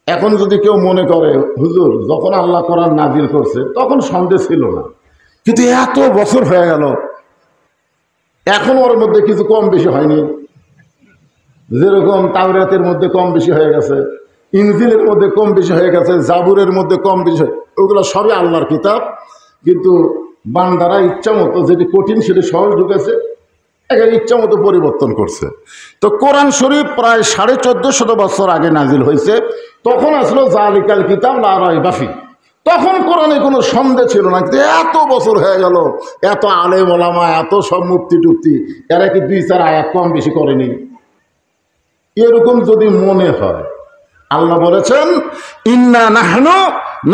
এখন যদি কেউ মনে করে হুজুর যখন আল্লাহ কোরআন নাজিল করছে তখন সন্দেহ ছিল না, কিন্তু এত বছর হয়ে গেল এখন ওর মধ্যে কিছু কম বেশি হয়নি। যেরকম তাওরাতের মধ্যে কম বেশি হয়ে গেছে, ইনজিলের মধ্যে কম বেশি হয়ে গেছে, জাবুরের মধ্যে কম বেশি, ওগুলো সবই আল্লাহর কিতাব, কিন্তু বান্দারা ইচ্ছা মতো যেটি কঠিন সেটি সহজ ঢুকেছে, এখানে ইচ্ছা মতো পরিবর্তন করছে। তো কোরআন শরীফ প্রায় 1450 বছর আগে নাজিল হয়েছে, তখন আসলো জালিকাল কিতাব লা রাইবা ফি, তখন কোরআনে কোনো সন্দেহ ছিল না। কিন্তু এত বছর হয়ে গেল, এত আলেম ওলামা, এত সব মুফতি টুফতি, এরা কি 2-4 আয়াত কম বেশি করেনি? এরকম যদি মনে হয়, আল্লাহ বলেছেন ইন্না নাহনু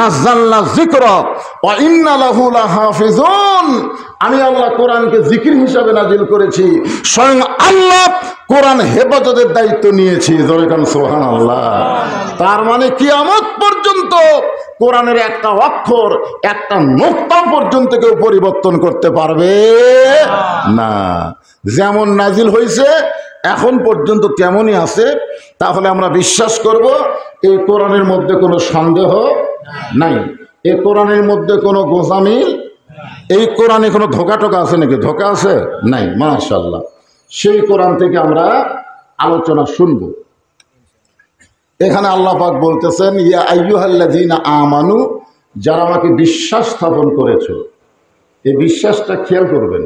নাযালনা যিকরা ওয়া ইন্না লাহু লাহাফিজুন, আমি আল্লাহ কোরআনকে জিকির হিসাবে নাজিল করেছি, স্বয়ং আল্লাহ কোরআন হেফাজতের দায়িত্ব নিয়েছি। জোরে কান সুবহানাল্লাহ। তার মানে কিয়ামত পর্যন্ত কোরআনের একটা অক্ষর, একটা নোক্তা পর্যন্ত কেউ পরিবর্তন করতে পারবে না। যেমন নাজিল হয়েছে এখন পর্যন্ত তেমনই আছে। তাহলে আমরা বিশ্বাস করব এই কোরআনের মধ্যে কোনো সন্দেহ নাই, এই কোরআনের মধ্যে কোনো গোজামিল, এই কোরআনে কোনো ধোকা টোকা আছে নাকি? ধোকা আছে? নাই। মাশাআল্লাহ। সেই কোরআন থেকে আমরা আলোচনা শুনব। এখানে আল্লাহ পাক বলতেছেন ইয়া আইয়ুহাল্লাযীনা আমানু, যারা আমাকে বিশ্বাস স্থাপন করেছো। এই বিশ্বাসটা খেয়াল করবেন।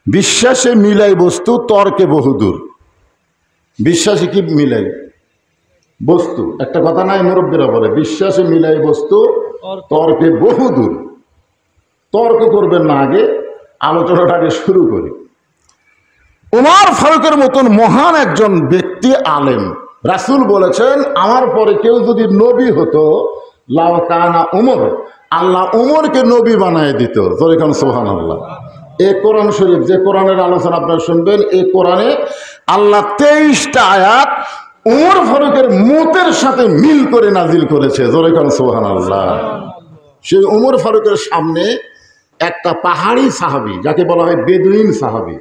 বিশ্বাসে মিলাই বস্তু, তর্কে বহুদূর। বিশ্বাসে কি মিলাই বস্তু? একটা কথা নাই, মুরব্বীরা বলে বিশ্বাসে মিলাই বস্তু, তর্কে বহুদূর। তর্ক করবেন না, আগে আলোচনাটাকে শুরু করি। উমর ফারুকের মতন মহান একজন ব্যক্তি, আলেম, রাসূল বলেছেন আমার পরে কেউ যদি নবী হতো লাউ কানা উমর, আল্লাহ উমরকে নবী বানায় দিত। জোরে কান সুবহানাল্লাহ। এই কোরআন শরীফ, যে কোরআনের আলোচনা আপনারা শুনবেন, এই কোরআনে আল্লাহ 23টা আয়াত উমর ফারুকের মতের সাথে মিল করে নাজিল করেছে। জোরে কান সুবহানাল্লাহ। সেই উমর ফারুকের সামনে একটা পাহাড়ি সাহাবী, যাকে বলা হয় বেদুইন সাহাবী,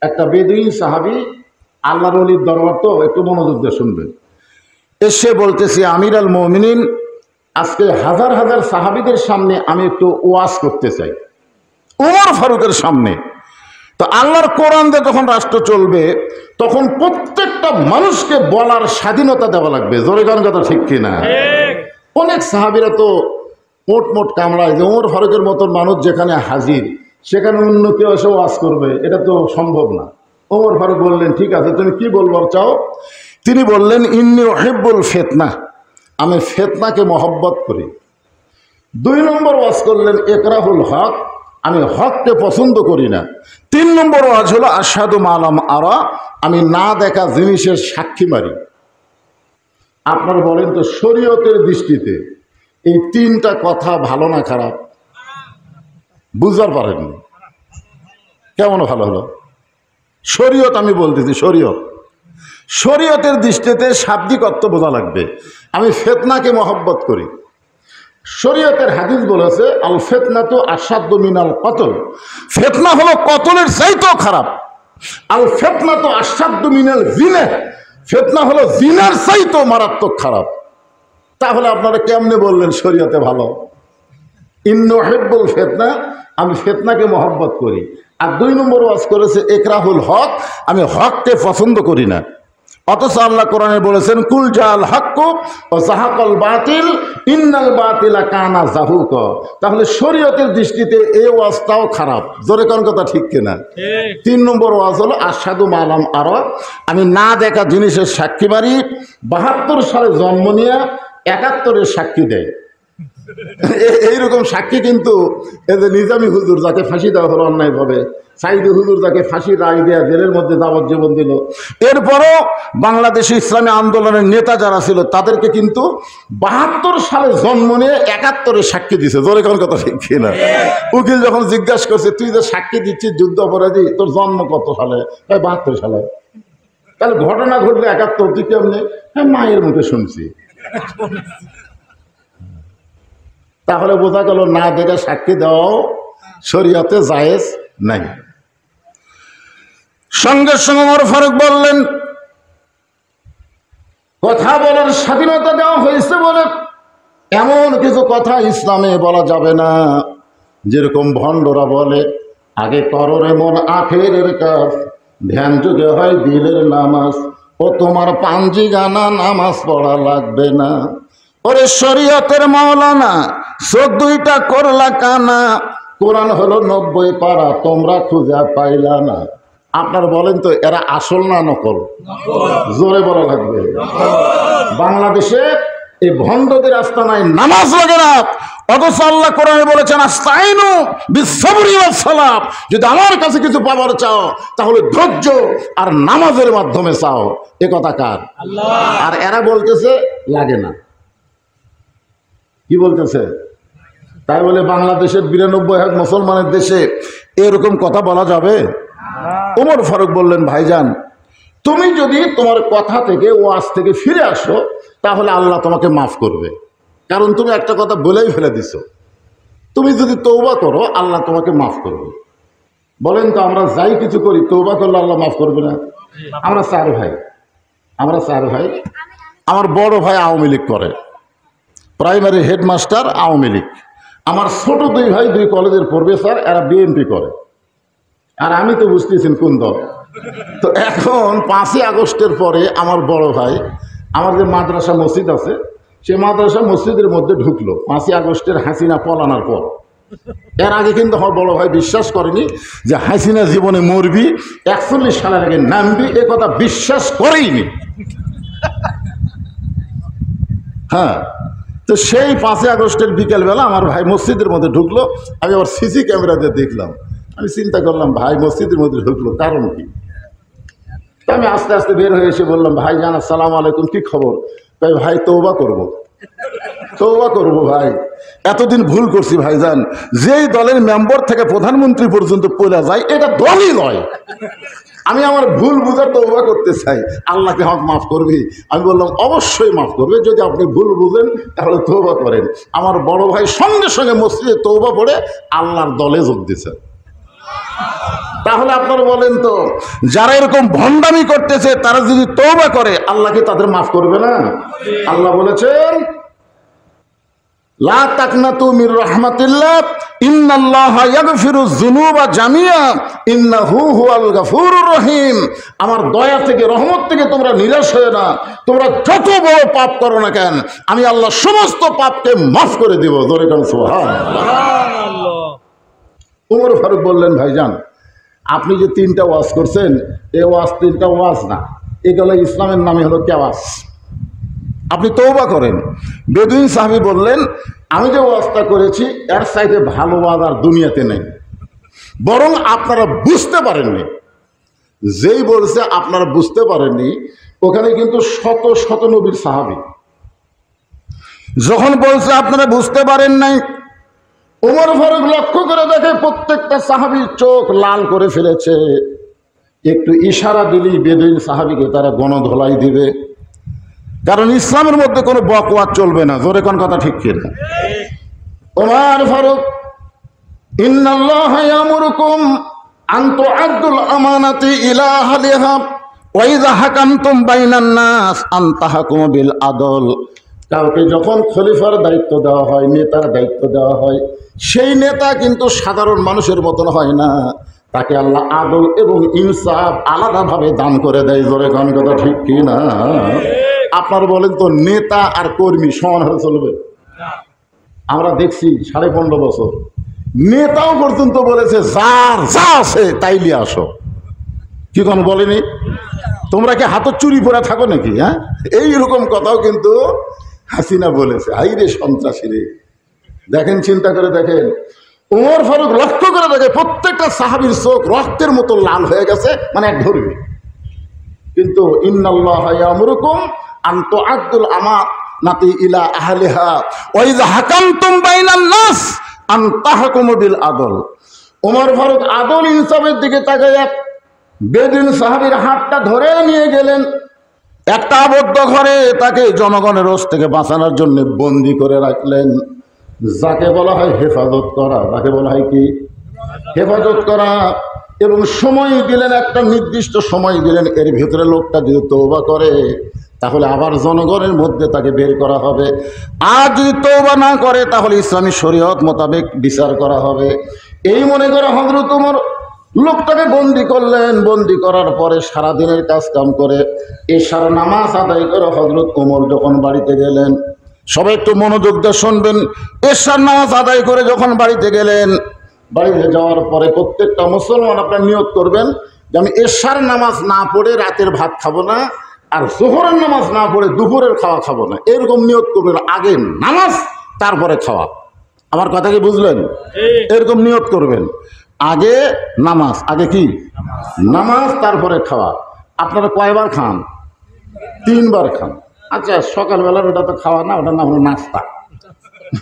একটা বেদুইন সাহাবী, আল্লাহর ওলির দরবার, তো একটু মনোযোগ দিয়ে শুনবেন। এসে বলতেছি আমির আল মুমিনিন, আজকে হাজার হাজার সাহাবীদের সামনে আমি একটু ওয়াজ করতে চাই, উমর ফারুকের সামনে। তো আল্লাহর কোরআন দিয়ে যখন রাষ্ট্র চলবে তখন প্রত্যেকটা মানুষকে বলার স্বাধীনতা দেওয়া লাগবে। জোরে গান কথা ঠিক কিনা? অনেক সাহাবীরা তো মোট কামড়ায় যে উমর ফারুকের মতন মানুষ যেখানে হাজির সেখানে অন্য কেউ এসে ওয়াজ করবে, এটা তো সম্ভব না। উমর ফারুক বললেন ঠিক আছে, তুমি কি বলবার চাও? তিনি বললেন ইন্নী উহিব্বুল ফিতনা, আমি ফিতনাকে মহব্বত করি। 2 নম্বর ওয়াজ করলেন ইকরাহুল হক, আমি হককে পছন্দ করি না। 3 নম্বর ওয়াজ হলো আশহাদু মা লাম আরা, আমি না দেখা জিনিসের সাক্ষী মারি। আপনারা বলেন তো শরীয়তের দৃষ্টিতে এই 3টা কথা ভালো না খারাপ? বুঝতে পারেননি? কেমন ভালো হলো? শরীয়ত, আমি বলতেছি শরীয়তের দৃষ্টিতে শাব্দিক অর্থ বোঝা লাগবে। আমি ফিতনাকে মহব্বত করি। শরীয়তের হাদিস বলেছে আল ফিতনাতু আশাদ্দু মিনাল কতল, ফিতনা হলো কতলের চাইতেও খারাপ। আল ফিতনাতু আশাদ্দু মিনাল জিনা, ফিতনা হলো জিনার চাইতেও মারাত্মক খারাপ। তাহলে আপনারা কেমনে বললেন শরীয়তে ভালো? ইন্নী উহিব্বুল ফিতনা, আমি ফিতনাকে মহব্বত করি। আর 2 নম্বর ওয়াজ করেছে ইকরাহুল হক, আমি হককে পছন্দ করি না। অথচ আল্লাহ কোরআনে বলেছেন কুল জাল হাক্কু ওয়া যাহাকাল বাতিল ইন্নাল বাতিলা কানা যাহুকা। তাহলে শরীয়তের দৃষ্টিতে এই ওয়াজটাও খারাপ। জোরে কোন কথা ঠিক কিনা? 3 নম্বর ওয়াজ হলো আশহাদু মা লাম আরা, আমি না দেখা জিনিসের সাক্ষী মারি। 72 সালে জন্ম নিয়ে 71-এর সাক্ষী দেয়। এইরকম সাক্ষী কিন্তু এই যে নিজামী হুজুর, যাকে ফাঁসি দেওয়া হলো অন্যায়ভাবে, সাইদি হুজুর যাকে ফাঁসির রায় দেওয়া, জেলের মধ্যে যাবজ্জীবন দিল, এরপরও বাংলাদেশে ইসলামী আন্দোলনের নেতা যারা ছিল তাদেরকে কিন্তু 72 সালে জন্ম নিয়ে 71-এর সাক্ষী দিছে। জোরে কোন কথা ঠিক কিনা? উকিল যখন জিজ্ঞাসা করছে তুই যে সাক্ষী দিচ্ছিস যুদ্ধ অপরাধী, তোর জন্ম কত সালে? 72 সালে। তাহলে ঘটনা ঘটলে 71, তুই কেমনে? হ্যাঁ, মায়ের মুখে শুনছি। তাহলে বোঝা গেল না দেখে সাক্ষী দেওয়াও শরীয়তে জায়েজ নাই। সঙ্গে সঙ্গে ওমর ফারুক বললেন কথা বলার স্বাধীনতা দেওয়া হয়েছে বলে এমন কিছু কথা ইসলামে বলা যাবে না। যেরকম ভণ্ডরা বলে আগে কররে মন আখেরের কাজ, ধ্যান যুগে হয় দিলের নামাজ, ও তোমার পাঞ্জি গানা নামাজ পড়া লাগবে না। ওরে শরীয়তের মাওলানা চোখ দুইটা করলা কানা, কোরআন হলো 90 পারা তোমরা খুঁজে পাইলা না। আপনার বলেন তো এরা আসল না নকল? জোরে বলা লাগবে। বাংলাদেশে এই ভণ্ডদের আস্তানায় নামাজ লাগে না, অথচ আল্লাহ কোরআনে বলেছেন আস্তাইনু বিসসবরি ওয়াস সালাত, যদি আমার কাছে কিছু পাবার চাও তাহলে ধৈর্য আর নামাজের মাধ্যমে চাও। এ কথা কার? আল্লাহ। আর এরা বলতেছে লাগে না। কি বলতেছে? তাই বলে বাংলাদেশের 92 মুসলমানের দেশে এরকম কথা বলা যাবে? ওমর ফারুক বললেন ভাইজান, তুমি যদি তোমার কথা থেকে ওয়াজ থেকে ফিরে আসো তাহলে আল্লাহ তোমাকে মাফ করবে, কারণ তুমি একটা কথা বলেই ফেলে দিছো। তুমি যদি তওবা করো আল্লাহ তোমাকে মাফ করবে। বলেন তো আমরা যাই কিছু করি তওবা করলে আল্লাহ মাফ করবে না? আমরা চার ভাই, আমার বড় ভাই আওয়ামী লীগ করে, প্রাইমারি হেডমাস্টার আওয়ামী লীগ। আমার ছোট 2 ভাই 2 কলেজের প্রফেসর, এরা বিএনপি করে। আর আমি তো বুঝতেছেন কোন দল। তো এখন 5ই আগস্টের পরে আমার বড় ভাই, আমার যে মাদ্রাসা মসজিদ আছে সে মাদ্রাসা মসজিদের মধ্যে ঢুকলো 5ই আগস্টের হাসিনা পলানোর পর। এর আগে কিন্তু আমার বড় ভাই বিশ্বাস করেনি যে হাসিনা জীবনে মরবি, 41 সালের আগে নামবি, এ কথা বিশ্বাস করেইনি। হ্যাঁ, তো সেই 5ই আগস্টের বিকেলবেলা আমার ভাই মসজিদের মধ্যে ঢুকলো। আমি আবার সিসি ক্যামেরাতে দেখলাম। আমি চিন্তা করলাম ভাই মসজিদের মধ্যে ঢুকলো কারণ কি? তো আমি আস্তে আস্তে বের হয়ে এসে বললাম ভাই জান আসসালামু আলাইকুম, কি খবর? তাই ভাই তওবা করবো ভাই, এতদিন ভুল করছি ভাইজান। যেই দলের মেম্বার থেকে প্রধানমন্ত্রী পর্যন্ত পড়া যায় এটা দলই নয়। আমি আমার ভুল বুঝে তওবা করতে চাই, আল্লাহকে হক মাফ করবি? আমি বললাম অবশ্যই মাফ করবে, যদি আপনি ভুল বুঝেন তাহলে তওবা করেন। আমার বড় ভাই সঙ্গে সঙ্গে মসজিদে তওবা পড়ে আল্লাহর দলে যোগ দিয়েছে। তাহলে আপনারা বলেন তো যারা এরকম ভণ্ডামি করতেছে তারা যদি তওবা করে আল্লাহ কি তাদের মাফ করবে না? আল্লাহ বলেছেন লা তাকনাতু মির রাহমাতিল্লাহ ইন্নাল্লাহা ইয়াগফিরুয যুনুবা জামিআ ইন্নাহু হুয়াল গফুরুর রহিম। আমার দয়া থেকে রহমত থেকে তোমরা নিরাশ হয়ে না, তোমরা যত বড় পাপ করো না কেন আমি আল্লাহ সমস্ত পাপকে মাফ করে দেব। জোরে কান সুবহানাল্লাহ। ওমর ফারুক বললেন ভাইজান আপনি যে 3টা ওয়াজ করছেন এই ওয়াজ 3টা ওয়াজ না, এগুলো ইসলামের নামে হলো কেওয়াজ। আপনি তওবা করেন। বেদুইন সাহাবী বললেন আমি যে ওয়াজটা করেছি এর চাইতে ভালো ওয়াজ আর দুনিয়াতে নেই, বরং আপনারা বুঝতে পারেননি। যেই বলছে আপনারা বুঝতে পারেননি, ওখানে কিন্তু শত শত নবীর সাহাবী। যখন বলছে আপনারা বুঝতে পারেন নাই, ওমর ফারুক লক্ষ্য করে দেখে প্রত্যেকটা সাহাবীর চোখ লাল করে ফেলেছে। একটু ইশারা দিলেই বেদুইন সাহাবীকে তারা গণধোলাই দিবে, কারণ ইসলামের মধ্যে কোনো বকওয়াদ চলবে না। জোরে কোন কথা ঠিক কিনা? ওমর ফারুক ইন্নাল্লাহা ইয়ামুরুকুম আন তুআদ্দুল আমানাতি ইলা আহলিহা ওয়া ইযা হাকামতুম বাইনান নাস আন তাহকুমু বিল আদল। কাউকে যখন খলিফার দায়িত্ব দেওয়া হয়, নেতার দায়িত্ব দেওয়া হয়, সেই নেতা কিন্তু সাধারণ মানুষের মতন হয় না, তাকে আল্লাহ আদল এবং ইনসাফ আলাদাভাবে দান করে দেয়। জোরে কোন কথা ঠিক কিনা? আপনার বলেন তো নেতা আর কর্মী সমান হয়ে চলবে? আমরা দেখছি 15.5 বছর নেতাও পর্যন্ত বলেছে যার যা আছে তাই নিয়ে আসো। কি কোন বলেনি? তোমরা কি হাত চুরি করে থাকো নাকি? হ্যাঁ, এইরকম কথাও কিন্তু হাসিনা বলেছে। হাই রে সন্ত্রাসী রে! দেখেন, চিন্তা করে দেখেন। ওমর ফারুক লক্ষ্য করে দেখে প্রত্যেকটা সাহাবীর চোখ রক্তের মতো লাল হয়ে গেছে, মানে এক ধর্মী। কিন্তু ইন্নাল্লাহা ইয়ামুরুকুম আন তুআদ্দুল আমানাতি ইলা আহলিহা ওয়া ইযা হাকামতুম বাইনান নাস আন তাহকুমু বিল আদল। ওমর ফারুক আদল ইনসাফের দিকে তাকায়া বেদুইন সাহাবীর হাতটা ধরে নিয়ে গেলেন একটা আবদ্ধ ঘরে, তাকে জনগণের রোষ থেকে বাঁচানোর জন্য বন্দী করে রাখলেন। যাকে বলা হয় হেফাজত করা, তাকে বলা হয় কি? হেফাজত করা। এবং সময় দিলেন, একটা নির্দিষ্ট সময় দিলেন, এর ভিতরে লোকটা যদি তওবা করে তাহলে আবার জনগণের মধ্যে তাকে বের করা হবে। আর যদি তওবা না করে তাহলে ইসলামী শরীয়ত মোতাবেক বিচার করা হবে। এই মনে করে হযরত ওমর লোকটাকে বন্দি করলেন। বন্দি করার পরে সারাদিনের কাজ কাম করে এশার নামাজ আদায় করে হযরত ওমর যখন বাড়িতে গেলেন, সবাই একটু মনোযোগ দিয়ে শুনবেন। এশার নামাজ আদায় করে যখন বাড়িতে গেলেন, বাড়িতে যাওয়ার পরে প্রত্যেকটা মুসলমান আপনার নিয়ত করবেন যে আমি এশার নামাজ না পড়ে রাতের ভাত খাবো না, আর জোহরের নামাজ না পড়ে দুপুরের খাওয়া খাবো না। এরকম নিয়ত করবেন, আগে নামাজ তারপরে খাওয়া। আমার কথা কি বুঝলেন? এরকম নিয়ত করবেন, আগে নামাজ, আগে কি নামাজ তারপরে খাওয়া। আপনারা কয়বার খান? 3 বার খান। আচ্ছা, সকালবেলার ওটা তো খাওয়া না, ওটার নাম হলো নাস্তা।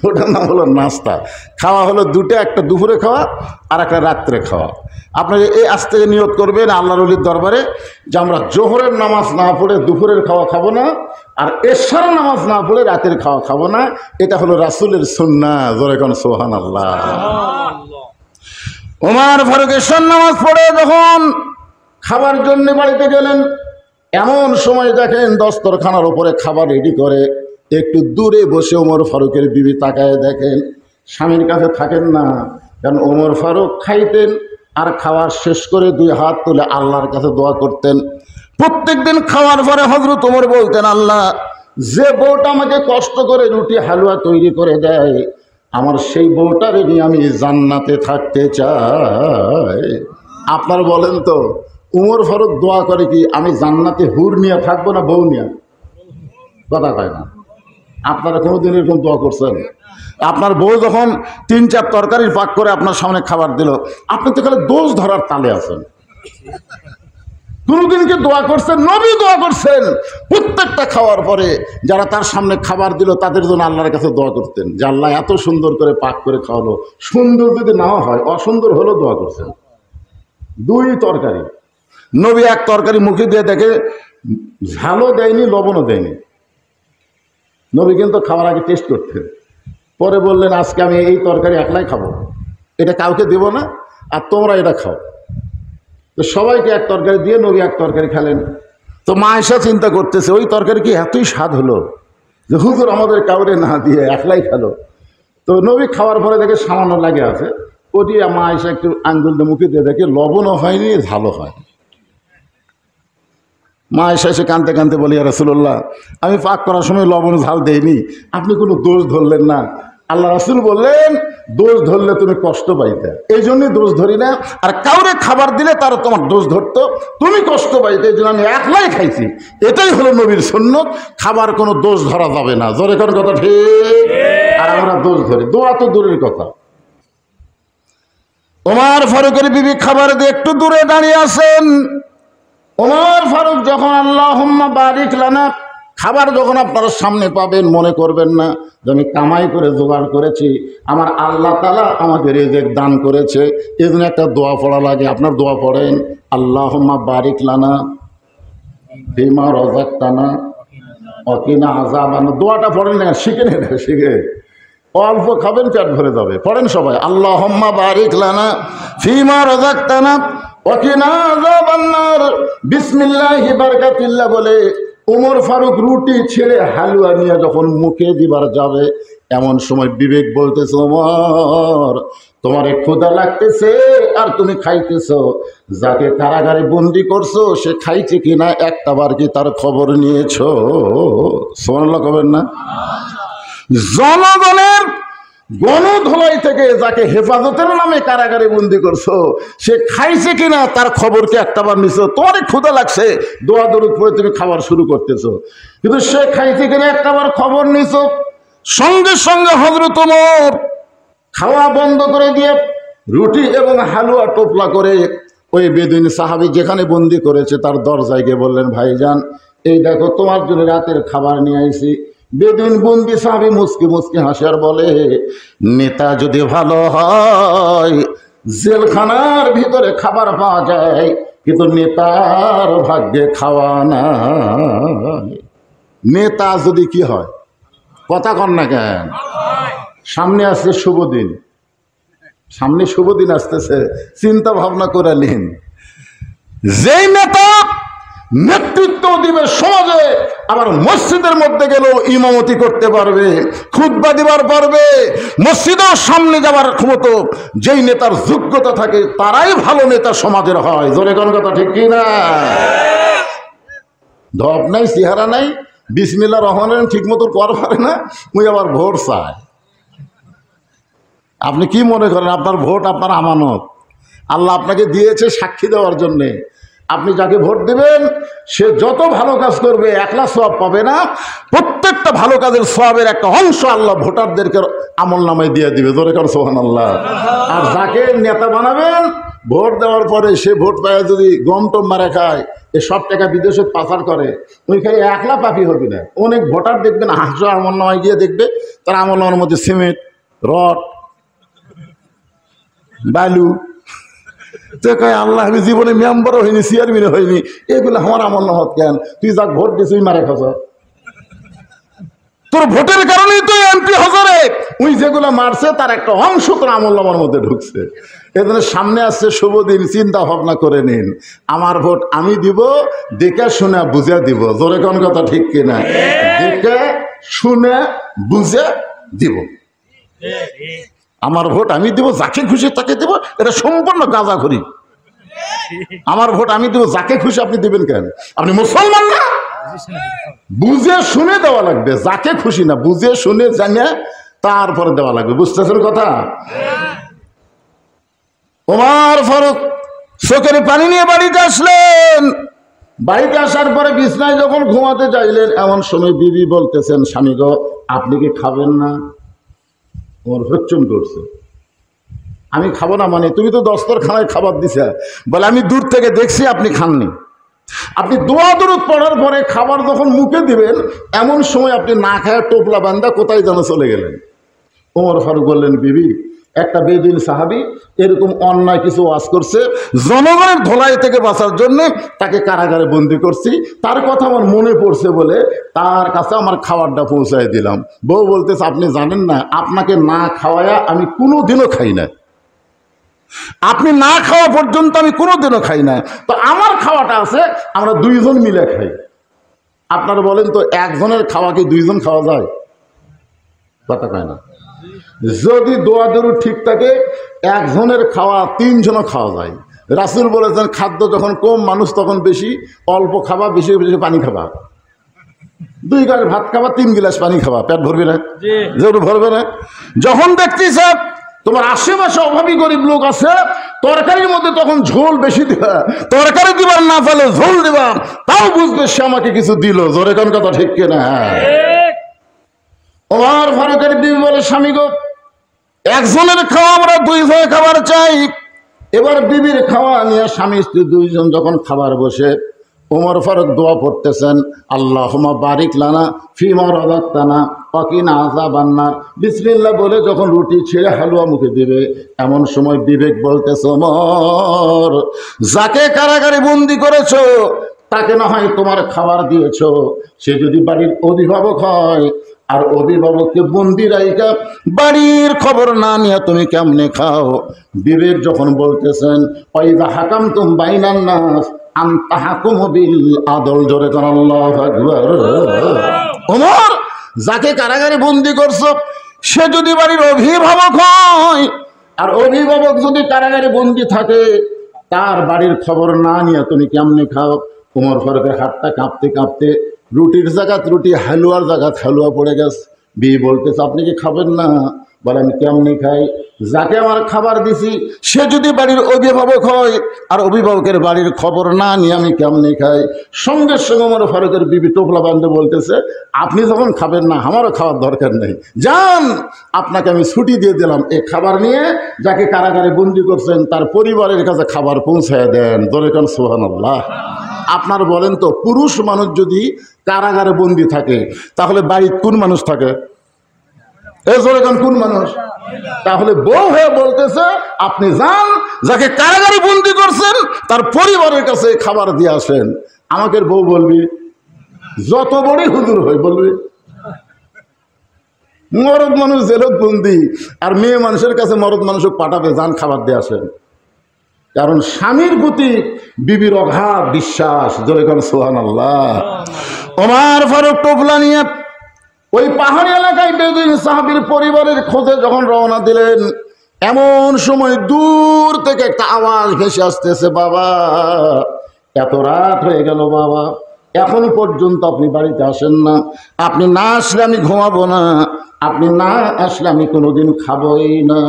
ওটার নাম হলো নাস্তা। খাওয়া হলো দুটো, একটা দুপুরে খাওয়া আর একটা রাত্রে খাওয়া। আপনাকে এই আজ থেকে নিয়ত করবেন আল্লাহর ওলির দরবারে যে আমরা জোহরের নামাজ না পড়ে দুপুরের খাওয়া খাবো না, আর এশার নামাজ না পড়ে রাতের খাওয়া খাবো না। এটা হলো রাসূলের সুন্নাহ। জোরে কোন সুবহানাল্লাহ। ওমর ফারুক এশার নামাজ পড়ে যখন খাবার জন্য বাড়িতে গেলেন, এমন সময় দেখেন দস্তরখানার উপরে খাবার রেডি করে। একটু দূরে বসে ওমর ফারুকের বিবি তাকায় দেখেন, স্বামীর কাছে থাকেন না, কারণ ওমর ফারুক খাইতেন আর খাওয়া শেষ করে 2 হাত তুলে আল্লাহর কাছে দোয়া করতেন। প্রত্যেক দিন খাওয়ার পরে হযরত ওমর বলতেন, আল্লাহ, যে বউটা আমাকে কষ্ট করে রুটি হালুয়া তৈরি করে দেয়, আমার সেই বউটারে নিয়ে আমি জান্নাতে থাকতে চাই। আপনার বলেন তো, ওমর ফারুক দোয়া করে কি আমি জান্নাতে হুর নিয়ে থাকবো না বউ নিয়ে? কথা কয় না। আপনারা কোনোদিন এরকম দোয়া করছেন? আপনার বউ যখন 3-4 তরকারির পাক করে আপনার সামনে খাবার দিল, আপনি তো খালি দোষ ধরার তালে আছেন। কোনোদিন কি দোয়া করছেন? নবী দোয়া করছেন। প্রত্যেকটা খাওয়ার পরে যারা তার সামনে খাবার দিল তাদের জন্য আল্লাহর কাছে দোয়া করতেন যে আল্লাহ এত সুন্দর করে পাক করে খাওয়ালো, সুন্দর যদি না হয়, অসুন্দর হলেও দোয়া করছেন। 2 তরকারি, নবী 1 তরকারি মুখে দিয়ে দেখে ঝালও দেয়নি, লবণও দেয়নি। নবী কিন্তু খাওয়ার আগে টেস্ট করতেন, পরে বললেন আজকে আমি এই তরকারি একলাই খাবো, এটা কাউকে দেব না, আর তোমরা এটা খাও। তো সবাইকে 1 তরকারি দিয়ে নবী 1 তরকারি খেলেন। তো মা আয়েশা চিন্তা করতেছে ওই তরকারি কি এতই স্বাদ হলো যে হুজুর আমাদের কাউরে না দিয়ে একলাই খেলো। তো নবী খাওয়ার পরে দেখে সামান্য লাগে আছে, ওটি মা আয়েশা একটু আঙ্গুল দিয়ে মুখে দিয়ে দেখে লবণও হয়নি, ঝালও হয়নি। মা আয়েশা এসে কাঁদতে কাঁদতে বলি, ইয়া রাসূলুল্লাহ, আমি পাক করার সময় লবণ ঝাল দেইনি, আপনি কোনো দোষ ধরলেন না। আল্লাহ রাসূল বললেন, দোষ ধরলে তুমি কষ্ট পাইতে, এই জন্যই দোষ ধরি না। আর কাউরে খাবার দিলে তারা তোমার দোষ ধরতো, তুমি কষ্ট পাইতে, এই জন্য আমি একলাই খাইছি। এটাই হলো নবীর সুন্নত। খাবার কোনো দোষ ধরা যাবে না। জোরে কোন কথা ঠিক? আর আমরা দোষ ধরি, দোয়া তো দূরের কথা। ওমর ফারুকের বিবি খাবার দিয়ে একটু দূরে দাঁড়িয়ে আছেন। ওমর ফারুক যখন আল্লাহুম্মা বারিক লানা, খাবার যখন আপনারা সামনে পাবেন, মনে করবেন না যে আমি কামাই করে জোগাড় করেছি, আমার আল্লাহ তাআলা আমাকে রিজিক দান করেছে। এই জন্য একটা দোয়া পড়া লাগে। আপনার দোয়া পড়েন, আল্লাহুম্মা বারিক লানা ফিমা রাযাকতানা ওয়া কিনা আযাবান। দোয়াটা পড়েন না, শিখে নেন, শিখে অল্প খাবেন, পেট ভরে যাবে। পড়েন সবাই, আল্লাহুম্মা বারিক লানা ফিমা রাযাকতানা ওয়া কিনা আযাবান নার। বিসমিল্লাহি বারাকাতিল্লাহ বলে ওমর ফারুক রুটি ছেড়ে হালুয়া নিয়ে যখন মুখে দিবার যাবে, এমন সময় বিবেক বলতেছে, ওমর তোমার ক্ষুধা লাগতেছে আর তুমি খাইতেছো, যাকে কারাগারে বন্দি করছো সে খাইছে কিনা একটাবার কি তার খবর নিয়েছো? সুবহানাল্লাহ কবেন না? জনগণের গণধোলাই থেকে যাকে হেফাজতের নামে কারাগারে বন্দি করছো, সে খাইছে কিনা তার খবর কি একটাবার নিছো? তোমার ক্ষুধা লাগছে, দোয়া দরুদ পড়ে তুমি খাবার শুরু করতেছো, কিন্তু সে খাইছে কিনা একটাবার খবর নিছো? সঙ্গে সঙ্গে হযরত ওমর খাওয়া বন্ধ করে দিয়ে রুটি এবং হালুয়া টোপলা করে ওই বেদুইন সাহাবী যেখানে বন্দি করেছে তার দরজায় গিয়ে বললেন, ভাইজান এই দেখো তোমার জন্য রাতের খাবার নিয়ে আইছি। বেদুইন বন্দি সাহাবী মুচকি মুচকি হাসে আর বলে, নেতা যদি ভালো হয় জেলখানার ভিতরে খাবার পাওয়া যায়, কিন্তু নেতার ভাগ্যে খাওয়া নাই। নেতা যদি কি হয়, কথা কন না কেন? সামনে আসছে শুভ দিন, সামনে শুভ দিন আসতেছে, চিন্তা ভাবনা করে নিন। যেই নেতা নেতৃত্ব দিবে সমাজে, আবার মসজিদের মধ্যে গেলেও ইমামতি করতে পারবে, খুতবা দিবার পারবে, মসজিদের সামনে যাবার ক্ষমতা যেই নেতার যোগ্যতা থাকে তারাই ভালো নেতা সমাজের হয়। জোরে কোন কথা ঠিক কি না? ধপ নাই, চেহারা নাই, বিসমিল্লাহ রহমান ঠিক মতো কর পারে না, ওই আবার ভোট চায়। আপনি কি মনে করেন আপনার ভোট আপনার আমানত? আল্লাহ আপনাকে দিয়েছে সাক্ষী দেওয়ার জন্যে। আপনি যাকে ভোট দেবেন সে যত ভালো কাজ করবে একলা সওয়াব পাবে না, প্রত্যেকটা ভালো কাজের সওয়াবের একটা অংশ আল্লাহ ভোটারদেরকে আমল নামায় দিয়ে দিবে। জোরে কর সুবহানাল্লাহ। আর যাকে নেতা বানাবেন, ভোট দেওয়ার পরে সে ভোট পায় যদি গম টম মারা খায়, এ সব টাকা বিদেশে পাচার করে, ওইখানে একলা পাপি হবে না। অনেক ভোটার দেখবেন হাসো আমল নামায় গিয়ে দেখবে তার আমল নামার মধ্যে সিমেন্ট, রড, বালু। তো কয় আল্লাহ আমি জীবনে মেম্বারও হয়নি, চেয়ারম্যানও হয়নি, এগুলো আমার আমল নামাত কেন? তুই যাক ভোট দিস ওই মারে খাস, তোর ভোটের কারণেই তো এমপি হজরে। ওই যেগুলো মারছে তার একটা অংশ তোর আমল নামার মধ্যে ঢুকছে। এজন্য সামনে আসছে শুভ দিন, চিন্তা ভাবনা করে নিন। আমার ভোট আমি দিব, দেখে শুনে বুঝে দিব। জোরে কোন কথা ঠিক কিনা? দেখে শুনে বুঝে দিব। আমার ভোট আমি দিব, যাকে খুশি তাকে দেব, এটা সম্পূর্ণ গাঁজাখুরি। আমার ভোট আমি দেব, যাকে খুশি আপনি দিবেন কেন? আপনি মুসলমান না? বুঝে শুনে দেওয়া লাগবে, যাকে খুশি না, বুঝে শুনে জানে তারপরে দেওয়া লাগবে। বুঝতেছেন কথা? ওমর ফারুক চোখের পানি নিয়ে বাড়িতে আসলেন। বাড়িতে আসার পরে বিছনায় যখন ঘুমাতে চাইলেন, এমন সময় বিবি বলতেছেন, স্বামী গো আপনি কি খাবেন না? ওমর হচ্চুম করছে, আমি খাবো না মানে? তুমি তো দস্তরখানায় খাবার দিছে। বলে আমি দূর থেকে দেখছি আপনি খাননি। আপনি দোয়া দরুদ পড়ার পরে খাবার যখন মুখে দিবেন, এমন সময় আপনি না খায় টোপলা বান্ধা কোথায় যেন চলে গেলেন। ওমর ফারুক বললেন, বিবি একটা বেদুইন সাহাবী এরকম অন্যায় কিছু ওয়াজ করছে, জনগণের ধোলাই থেকে বাঁচার জন্য তাকে কারাগারে বন্দি করছি, তার কথা আমার মনে পড়ছে বলে তার কাছে আমার খাবারটা পৌঁছায় দিলাম। বউ বলতেছে, আপনি জানেন না আপনাকে না খাওয়ায়া আমি কোনোদিনও খাই না, আপনি না খাওয়া পর্যন্ত আমি কোনোদিনও খাই না। তো আমার খাওয়াটা আছে, আমরা দুইজন মিলে খাই। আপনারা বলেন তো একজনের খাওয়া কি দুইজন খাওয়া যায়? কথা কয় না। যদি দোয়া দরুদ ঠিক থাকে একজনের খাওয়া তিনজনও খাওয়া যায়। রাসূল বলেছেন খাদ্য যখন কম, মানুষ তখন বেশি অল্প খাবা, বেশি বেশি পানি খাবা। 2 গ্লাস ভাত খাবা, 3 গ্লাস পানি খাবা, পেট ভরবে না? যেহেতু ভরবে না। যখন দেখতেছ তোমার আশেপাশে অভাবী গরিব লোক আছে, তরকারির মধ্যে তখন ঝোল বেশি দিবা, তরকারি দিবার না ফেলে ঝোল দিবা, তাও বুঝবে সে আমাকে কিছু দিল। জোরে কোন কথা ঠিক কিনা? ওমর ফারুকের বিবি বলে, স্বামী গো একজনের খাওয়া আমরা 2 ভাগে খাবার চাই। এবার বিবির খাওয়া নিয়ে স্বামী স্ত্রী 2 জন যখন খাবার বসে, ওমর ফারুক দোয়া পড়তেছেন, আল্লাহুম্মা বারিক লানা ফিমা রাযাকতানা ওয়া কিনা আযাবান নার। বিসমিল্লাহ বলে যখন রুটি ছেড়ে হালুয়া মুখে দিবে, এমন সময় বিবেক বলতেছে, ওমর যাকে কারাগারে বন্দি করেছো তাকে না হয় তোমার খাবার দিয়েছো, সে যদি বাড়ির অভিভাবক হয়, আর অভিভাবককে বন্দি রাইকা বাড়ির খবর না নিয়ে তুমি কেমনে খাও? বিবেক যখন বলতেছেন, ওয়াইযা হাকামতুম বাইনান নাস আন তাহকুমু বিল আদল। জোরে কোন আল্লাহু আকবার। ওমর যাকে কারাগারে বন্দি করছো সে যদি বাড়ির অভিভাবক হয়, আর অভিভাবক যদি কারাগারে বন্দি থাকে, তার বাড়ির খবর না নিয়ে তুমি কেমনে খাও? ওমর ফারুকের হাতটা কাঁপতে কাঁপতে রুটির জায়গাত রুটি, হালুয়ার জায়গাত হালুয়া পড়ে গেছে। বিয়ে বলতেছে, আপনি কি খাবেন না? বলে আমি কেমনি খাই? যাকে আমার খাবার দিছি সে যদি বাড়ির অভিভাবক হয়, আর অভিভাবকের বাড়ির খবর না নিয়ে আমি কেমনি খাই? সঙ্গে সঙ্গে ওমর ফারুকের বিবি টোপলা বান্ধে বলতেছে, আপনি যখন খাবেন না আমারও খাওয়ার দরকার নেই, যান আপনাকে আমি ছুটি দিয়ে দিলাম, এই খাবার নিয়ে যাকে কারাগারে বন্দি করছেন তার পরিবারের কাছে খাবার পৌঁছায় দেন। দরে কান সুবহানাল্লাহ। আপনার বলেন তো পুরুষ মানুষ যদি কারাগারে বন্দি থাকে তাহলে বাড়িতে কোন মানুষ থাকে? কোন মানুষ? তাহলে বউ হয়ে বলতেছে, আপনি যান যাকে কারাগারে বন্দি করছেন তার পরিবারের কাছে খাবার দিয়ে আসেন। আমাকে বউ বলবি, যত বড়ই হুজুর হই বলবি মরদ মানুষ জেলত বন্দি, আর মেয়ে মানুষের কাছে মরদ মানুষ পাঠাবে, যান খাবার দিয়ে আসেন। কারণ স্বামীর প্রতি বিবির অগাধ বিশ্বাস। জোরে কোন সুবহানাল্লাহ। ওমর ফারুক টোপলা নিয়ে ওই পাহাড়ি এলাকায় বেদুইন সাহাবীর পরিবারের খোঁজে যখন রওনা দিলেন, এমন সময় দূর থেকে একটা আওয়াজ ভেসে আসতেছে, বাবা এত রাত হয়ে গেল, বাবা এখন পর্যন্ত আপনি বাড়িতে আসেন না, আপনি না আসলে আমি ঘুমাবো না, আপনি না আসলে আমি কোনোদিন খাবই না।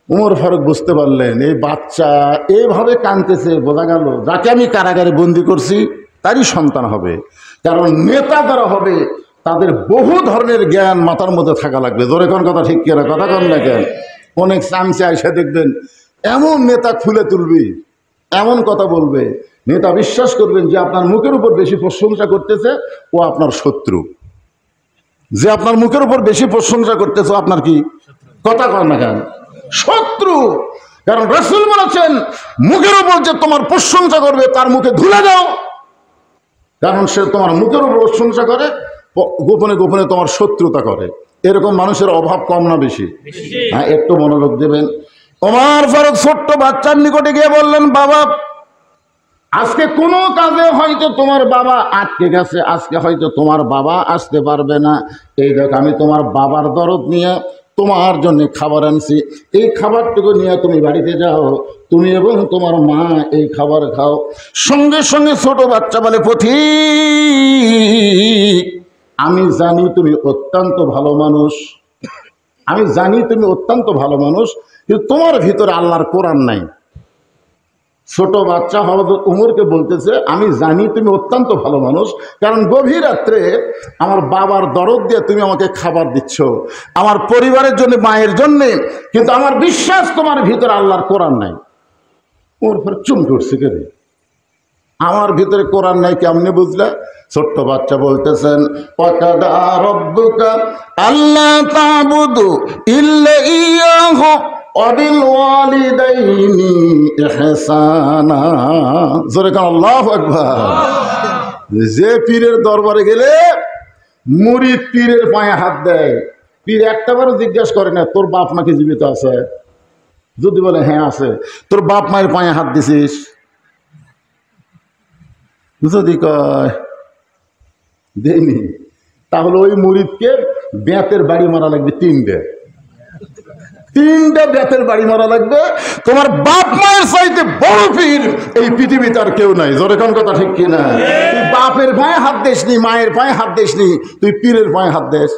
ওমর ফারুক বুঝতে পারলেন এই বাচ্চা এইভাবে কাঁদতেছে, বোঝা গেল যাকে আমি কারাগারে বন্দি করছি তারই সন্তান হবে। কারণ নেতা যারা হবে তাদের বহু ধরনের জ্ঞান মাথার মধ্যে থাকা লাগবে। জোরে কোন কথা ঠিক কিনা, কথা কন না কেন? অনেক চামচে আইসা দেখবেন এমন নেতা খুলে তুলবি, এমন কথা বলবে, নেতা বিশ্বাস করবেন যে আপনার মুখের উপর বেশি প্রশংসা করতেছে ও আপনার শত্রু। যে আপনার মুখের উপর বেশি প্রশংসা করতেছে আপনার কি, কথা কন না কেন, শত্রু। কারণ রাসূল বলেছেন মুখের উপর যে তোমার প্রশংসা করবে তার মুখে ধুলে দাও, কারণ সে তোমার মুখের উপর প্রশংসা করে, গোপনে গোপনে তোমার শত্রুতা করে। এরকম মানুষের অভাব কম না বেশি? হ্যাঁ, একটু মনোযোগ দেবেন। ওমর ফারুক ছোট্ট বাচ্চার নিকটে গিয়ে বললেন, বাবা আজকে কোনো কাজে হয়তো তোমার বাবা আটকে গেছে, আজকে হয়তো তোমার বাবা আসতে পারবে না, এই দেখ আমি তোমার বাবার দরদ নিয়ে তোমার জন্য খাবার আনছি, এই খাবারটুকু নিয়ে তুমি বাড়িতে যাও, তুমি এবং তোমার মা এই খাবার খাও। সঙ্গে সঙ্গে ছোট বাচ্চা বলে, পথিক আমি জানি তুমি অত্যন্ত ভালো মানুষ, আমি জানি তুমি অত্যন্ত ভালো মানুষ, কিন্তু তোমার ভিতরে আল্লাহর কোরআন নাই। ছোট বাচ্চা হযরত উমরকে বলতেছে, আমি জানি তুমি অত্যন্ত ভালো মানুষ, কারণ গভীর রাত্রে আমার বাবার দরদ দিয়ে তুমি আমাকে খাবার দিচ্ছ, আমার পরিবারের জন্য, মায়ের জন্যে, কিন্তু আমার বিশ্বাস তোমার ভিতরে আল্লাহর কোরআন নাই। ওর পর চমকে উঠছে, কে রে আমার ভিতরে কোরআন নাই কেমনে বুঝলা? ছোট্ট বাচ্চা বলতেছেন, ওয়াকাদা রাব্বুকা আল্লা তা'বুদু ইল্লা ইয়াহু ওয়াবিল ওয়ালিদাইনি ইহসানা। জোরে কান আল্লাহু আকবার। যে পীরের দরবারে গেলে মুরিদ পীরের পায়ে হাত দেয়, পীর একটাবারও জিজ্ঞাসা করে না তোর বাপ মা কি জীবিত আছে? যদি বলে হ্যাঁ আছে, তোর বাপ মায়ের পায়ে হাত দিছিস? যদি কয় দেয়নি, তাহলে ওই মুরিদকে বেতের বাড়ি মারা লাগবে, তিনটা বেতের বাড়ি মারা লাগবে। তোমার বাপ মায়ের চাইতে বড় পীর এই পৃথিবীতে আর কেউ নাই। জোরে কোন কথা ঠিক কিনা? তুই বাপের পায়ে হাত দেসনি, মায়ের পায়ে হাত দেসনি, তুই পীরের পায়ে হাত দেস।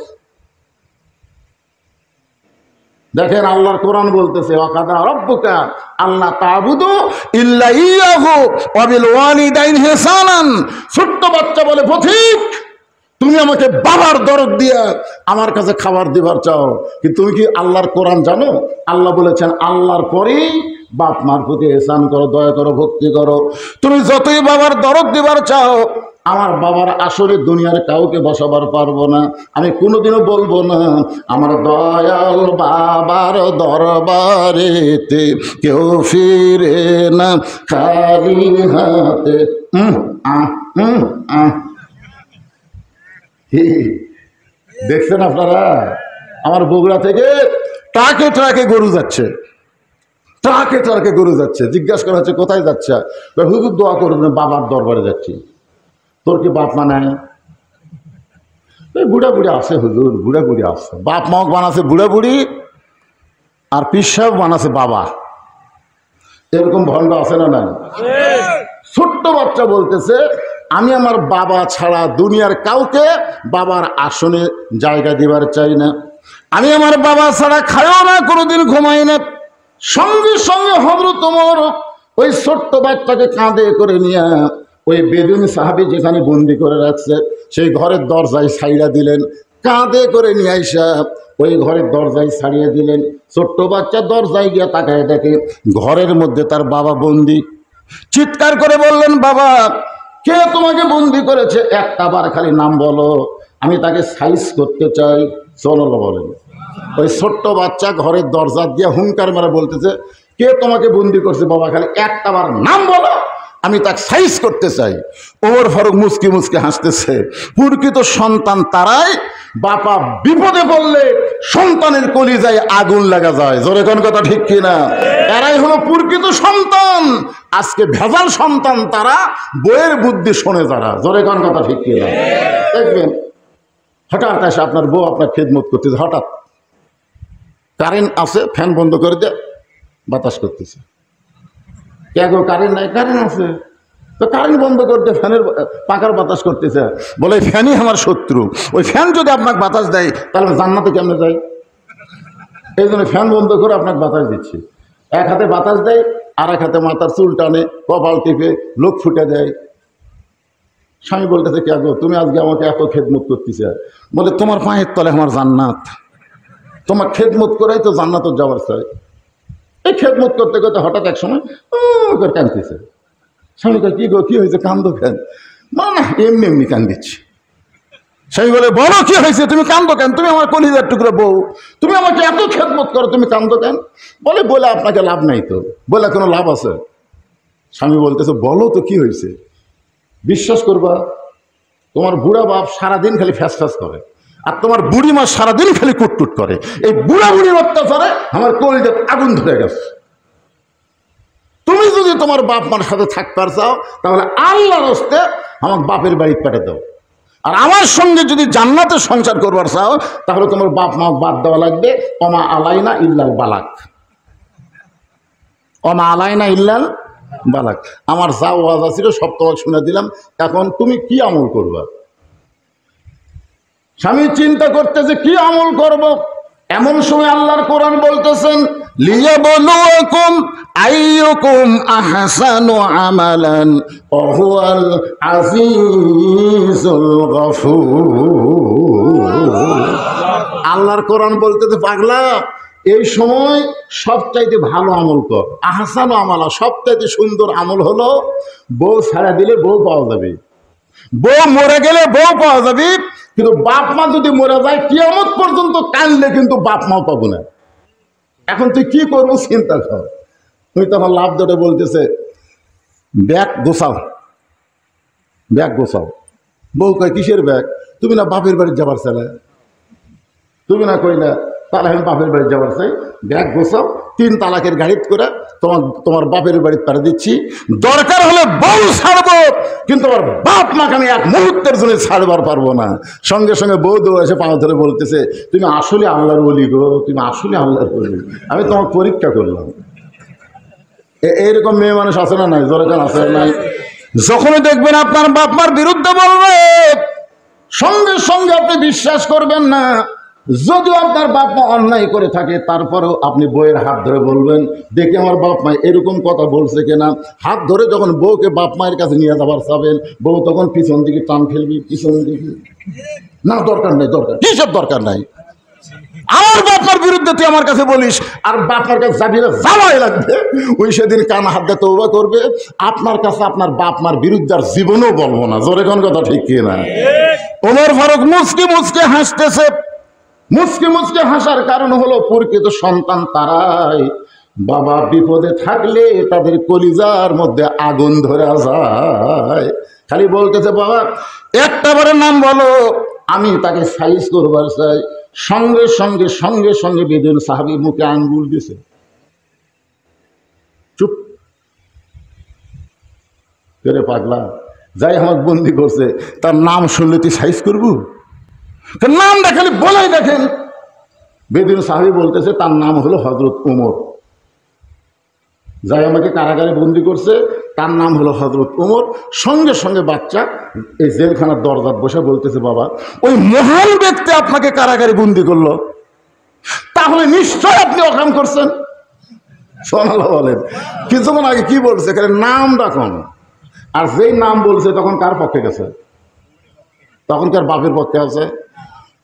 দেখেন আল্লাহর কোরআন বলতেছে, ওয়াকাদা রাব্বুকা আল্লা তা'বুদু ইল্লা ইয়াহু ওয়া বিল ওয়ালিদাইনি ইহসানান। ছোট্ট বাচ্চা বলে, পথিক তুমি আমাকে বাবার দরদ দিয়ে আমার কাছে খাবার দিবার চাও, কিন্তু তুমি কি আল্লাহর কোরআন জানো? আল্লাহ বলেছেন আল্লাহর পরেই বাপ মার প্রতি ইহসান করো, দয়া করো, ভক্তি করো। তুমি যতই বাবার দরদ দিবার চাও, আমার বাবার আসলে দুনিয়ার কাউকে বসাবার পারবো না, আমি কোনোদিনও বলবো না আমার দয়াল বাবার দরবারেতে কেউ ফিরে না খালি হাতে। দেখছেন আপনারা, আমার বগুড়া থেকে ট্রাকে ট্রাকে গরু যাচ্ছে, ট্রাকে ট্রাকে গরু যাচ্ছে। জিজ্ঞাসা করা হচ্ছে কোথায় যাচ্ছে? হুজুর দোয়া করবেন, বাবার দরবারে যাচ্ছি। তোর কি বাপ মা নাই? বুড়া বুড়ি আছে হুজুর, বুড়া বুড়ি আছে। বাপ মা বানাছে বুড়া বুড়ি, আর পীর সাহেব বানাছে বাবা। এরকম ভণ্ড আছে না নাই? ছোট্ট বাচ্চা বলতেছে, আমি আমার বাবা ছাড়া দুনিয়ার কাউকে বাবার আসনে জায়গা দিবার চাই না, আমি আমার বাবা ছাড়া খাইও না, কোনোদিন ঘুমাই না। সঙ্গে সঙ্গে হযরত ওমর ওই ছোট্ট বাচ্চাকে কাঁধে করে নিয়ে ওই বেদুইন সাহাবী যেখানে বন্দি করে রাখছে সেই ঘরের দরজায় ছাইড়া দিলেন, কাঁধে করে নিয়ে আইসা ওই ঘরের দরজায় ছাড়িয়ে দিলেন। ছোট্ট বাচ্চা দরজায় গিয়ে তাকায় দেখে ঘরের মধ্যে তার বাবা বন্দি। চিৎকার করে বললেন, বাবা কে তোমাকে বন্দি করেছে? একটা বার খালি নাম বলো, আমি তাকে সাইজ করতে চাই। চলো বলেন। ওই ছোট্ট বাচ্চা ঘরের দরজা দিয়ে হুঙ্কার মারা বলতেছে, কে তোমাকে বন্দি করছে? বাবা খালি একটা বার নাম বলো, আমি তাকে সাইজ করতে চাই। ওমর ফারুক মুচকি মুচকি হাসতেছে। প্রকৃত সন্তান তারাই বাবা বিপদে পড়লে সন্তানের কলিজায় আগুন লাগা যায়। জোরে কোন কথা ঠিক কিনা? এরাই হলো প্রকৃত সন্তান। আজকে ভেজাল সন্তান তারা, বইয়ের বুদ্ধি শোনে যারা। জোরে কোন কথা ঠিক কিনা? দেখবেন হঠাৎ এসে আপনার বউ আপনার খেদমত করতেছে, হঠাৎ কারেন্ট আছে, ফ্যান বন্ধ করে দিয়ে বাতাস করতেছে। কে গো কারেন্ট নাই? কারেন্ট আছে, তো কারেন্ট বন্ধ করতে ফ্যানের পাখার বাতাস করতেছে। বলে ফ্যানই আমার শত্রু, ওই ফ্যান যদি আপনাকে বাতাস দেয় তাহলে জান্নাতে কেমনে যায়? এই জন্য ফ্যান বন্ধ করে আপনাকে বাতাস দিচ্ছে। এক হাতে বাতাস দেয়, আর এক হাতে মাথার চুল টানে, কপাল টিপে, লোক ফুটে দেয়। স্বামী বলতেছে, কে গো তুমি আজকে আমাকে এত খেদমত করতেছে? বলে তোমার পায়ের তলে আমার জান্নাত, তোমার খেদমত করাই তো জান্নাত যাওয়ার চাই। এই খেদমত করতে করতে হঠাৎ এক সময় করে কাঁদতেছে। স্বামী কি গো কি হয়েছে, কান্দো কেন? না না এমনি এমনি কান্দিচ্ছি। স্বামী বলে, বলো কি হয়েছে, তুমি কান্দো কেন? তুমি আমার কলিজার টুকরো বউ, তুমি আমাকে এত খেদমত করো, তুমি কান্দো কেন? বলে আপনাকে লাভ নাই তো। বলে কোনো লাভ আছে? স্বামী বলতেছে, বলো তো কি হয়েছে। বিশ্বাস করবা, তোমার বুড়া বাপ সারাদিন খালি ফ্যাস ফ্যাস করে, আর তোমার বুড়ি মা সারাদিন খালি কুটকুট করে। এই বুড়া বুড়ির অত্যাচারে আমার কলিজার আগুন ধরে গেছে। তুমি যদি তোমার বাপ মার সাথে থাকতে চাও তাহলে আল্লাহর হস্তে আমার বাপের বাড়ি পাঠিয়ে দাও। আর আমার সঙ্গে যদি জান্নাতে সংসার করবার চাও তাহলে তোমার বাপ মা বাদ দেওয়া লাগবে। অমা আলাইনা ইল্লাল বালাক, অমা আলাইনা ইল্লাল বালাক। আমার যা ওয়াজ ছিল সব তোমাকে শুনে দিলাম, এখন তুমি কি আমল করবা? স্বামী চিন্তা করতেছে কি আমল করব। এমন সময় আল্লাহর কোরআন বলতেছেন, লিয়াবলুয়াকুম আইয়ুকুম আহসানু আমালান ওয়া হুয়াল আজিজুল গফুর। আল্লাহর কোরআন বলতেছে, পাগলা এই সময় সবচাইতে ভালো আমল কর। আহসানু আমালা, সবচাইতে সুন্দর আমল হলো বউ ছাড়া দিলে বউ পাওয়া যাবে, বউ মরে গেলে বউ পাওয়া যাবে। কিন্তু বাপ মা যদি মরে যায় কিয়ামত পর্যন্ত কানলে কিন্তু বাপ মাও পাবো না। এখন তুই কি করবো চিন্তা কর। তুই তখন লাভ ধরে বলতেছে, ব্যাগ গোছাও, ব্যাগ গোছাও। বউ কয় কিসের ব্যাগ? তুমি না বাপের বাড়ি যাবার ছেলে, তুমি না কইলা তাহলে আমি বাপের বাড়ি যাবার চাই, ব্যাগ গোছাও, 3 তালাকের গাড়ি করে তোমার বাপের বাড়ি পাঠিয়ে দিচ্ছি। দরকার হলে বউ ছাড়বো, কিন্তু আমার বাপ মাকে আমি এক মুহূর্তের জন্য ছাড়বার পারবো না। সঙ্গে সঙ্গে বউ দৌড়ে এসে পা ধরে বলতেছে, তুমি আসলে আল্লাহর ওলি গো, তুমি আসলে আল্লাহর ওলি, আমি তোমার পরীক্ষা করলাম। এইরকম মেয়ে মানুষ আছে না নাই? দরকার আছে নাই? যখনই দেখবেন আপনার বাপ মার বিরুদ্ধে বলবে, সঙ্গে সঙ্গে আপনি বিশ্বাস করবেন না। যদিও আপনার বাপ মা অন্যায় করে থাকে তারপরেও আপনি বউয়ের হাত ধরে বলবেন, দেখি আমার বাপ মা এরকম কথা বলছে কিনা। হাত ধরে যখন বউকে বাপ মায়ের কাছে নিয়ে যাবার চাবেন, বউ তখন পিছন দিকে টান ফেলবি, পিছন দিকে না, দরকার নেই, দরকার কিসব দরকার নাই। আমার বাপ মার বিরুদ্ধে তুই আমার কাছে বলিস, আর বাপ মার কাছে যাবি না, যাওয়াই লাগবে। ওই সেদিন কান হাত দিয়ে তওবা করবে। আপনার কাছে আপনার বাপ মার বিরুদ্ধে আর জীবনেও বলবো না। জোরে কোন কথা ঠিক কিনা? ওমর ফারুক মুচকি মুচকি হাসতেছে। মুচকি মুচকি হাসার কারণ হলো প্রকৃত সন্তান তারাই বাবা বিপদে থাকলে তাদের কলিজার মধ্যে আগুন ধরে যায়। খালি বলতেছে, বাবা একটা বারের নাম বলো, আমি তাকে সাইজ করবার চাই। সঙ্গে সঙ্গে সঙ্গে সঙ্গে বেদুইন সাহাবী মুখে আঙ্গুল দিছে। চুপ করে, পাগলা যাই আমাকে বন্দি করছে তার নাম শুনলে তুই সাইজ করবো? নামটা খালি বলেই দেখেন। বেদুইন সাহাবী বলতেছে তার নাম হলো হযরত ওমর। যাই আমাকে কারাগারে বন্দি করছে তার নাম হলো হযরত ওমর। সঙ্গে সঙ্গে বাচ্চা এই জেলখানার দরজায় বসে বলতেছে, বাবা ওই মহান ব্যক্তি আপনাকে কারাগারে বন্দি করলো, তাহলে নিশ্চয় আপনি অকাম করছেন। সোনালা বলেন, কিছুক্ষণ আগে কি বলছে, নাম রাখুন। আর যেই নাম বলছে তখন কার পক্ষে গেছে? তখন কার বাপের পক্ষে আছে?